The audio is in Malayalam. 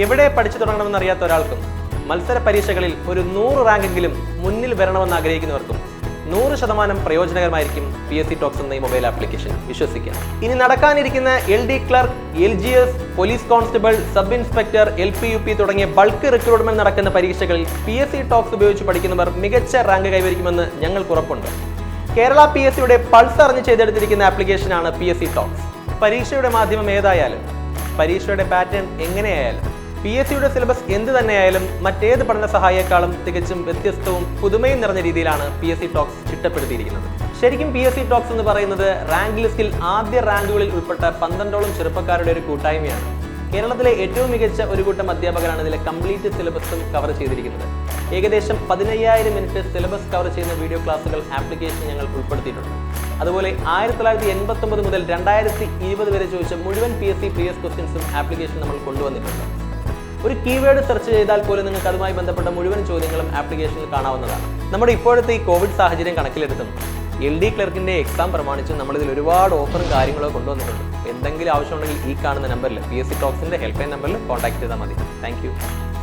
എവിടെ പഠിച്ചു തുടങ്ങണമെന്നറിയാത്ത ഒരാൾക്കും മത്സര പരീക്ഷകളിൽ ഒരു 100 റാങ്കെങ്കിലും മുന്നിൽ വരണമെന്ന് ആഗ്രഹിക്കുന്നവർക്കും 100% പ്രയോജനകരമായിരിക്കും PSC Talks എന്ന ഈ മൊബൈൽ ആപ്ലിക്കേഷൻ. വിശ്വസിക്കാം. ഇനി നടക്കാനിരിക്കുന്ന LD clerk, LGS, police constable, sub inspector, LP, UP തുടങ്ങിയ ബൾക്ക് റിക്രൂട്ട്മെന്റ് നടക്കുന്ന പരീക്ഷകളിൽ PSC Talks ഉപയോഗിച്ച് പഠിക്കുന്നവർ മികച്ച റാങ്ക് കൈവരിക്കുമെന്ന് ഞങ്ങൾക്ക് ഉറപ്പുണ്ട്. കേരള PSCയുടെ പൾസ് അറിഞ്ഞ് ചെയ്തെടുത്തിരിക്കുന്ന ആപ്ലിക്കേഷനാണ് PSC Talks. പരീക്ഷയുടെ മാധ്യമം ഏതായാലും, പരീക്ഷയുടെ പാറ്റേൺ എങ്ങനെയായാലും, PSCയുടെ സിലബസ് എന്ത് തന്നെയായാലും മറ്റേത് പഠന സഹായേക്കാളും തികച്ചും വ്യത്യസ്തവും പുതുമയും നിറഞ്ഞ രീതിയിലാണ് PSC Talks ചിട്ടപ്പെടുത്തിയിരിക്കുന്നത്. ശരിക്കും PSC Talks എന്ന് പറയുന്നത് റാങ്ക് ലിസ്റ്റിൽ ആദ്യ റാങ്കുകളിൽ ഉൾപ്പെട്ട 12ഓളം ചെറുപ്പക്കാരുടെ ഒരു കൂട്ടായ്മയാണ്. കേരളത്തിലെ ഏറ്റവും മികച്ച ഒരു കൂട്ടം അധ്യാപകരാണ് ഇതിലെ കംപ്ലീറ്റ് സിലബസും കവർ ചെയ്തിരിക്കുന്നത്. ഏകദേശം 15,000 മിനിറ്റ് സിലബസ് കവർ ചെയ്യുന്ന വീഡിയോ ക്ലാസുകൾ ആപ്ലിക്കേഷൻ ഞങ്ങൾ ഉൾപ്പെടുത്തിയിട്ടുണ്ട്. അതുപോലെ 1989 മുതൽ 2020 വരെ ചോദിച്ച മുഴുവൻ PSC പ്രീവിയസ് ക്വസ്റ്റ്യൻസും ആപ്ലിക്കേഷൻ നമ്മൾ കൊണ്ടുവന്നിട്ടുണ്ട്. ഒരു കീവേഡ് സെർച്ച് ചെയ്താൽ പോലും നിങ്ങൾക്ക് അതുമായി ബന്ധപ്പെട്ട മുഴുവൻ ചോദ്യങ്ങളും ആപ്ലിക്കേഷനിൽ കാണാവുന്നതാണ്. നമ്മുടെ ഇപ്പോഴത്തെ ഈ കോവിഡ് സാഹചര്യം കണക്കിലെടുത്തും LD ക്ലർക്കിന്റെ എക്സാം പ്രമാണിച്ച് നമ്മളിതിൽ ഒരുപാട് ഓഫറും കാര്യങ്ങളോ കൊണ്ടുവന്നിട്ടുണ്ട്. എന്തെങ്കിലും ആവശ്യമുണ്ടെങ്കിൽ ഈ കാണുന്ന നമ്പറിൽ PSC Talksന്റെ ഹെൽപ്ലൈൻ നമ്പറിൽ കോൺടാക്ട് ചെയ്താൽ മതി. താങ്ക്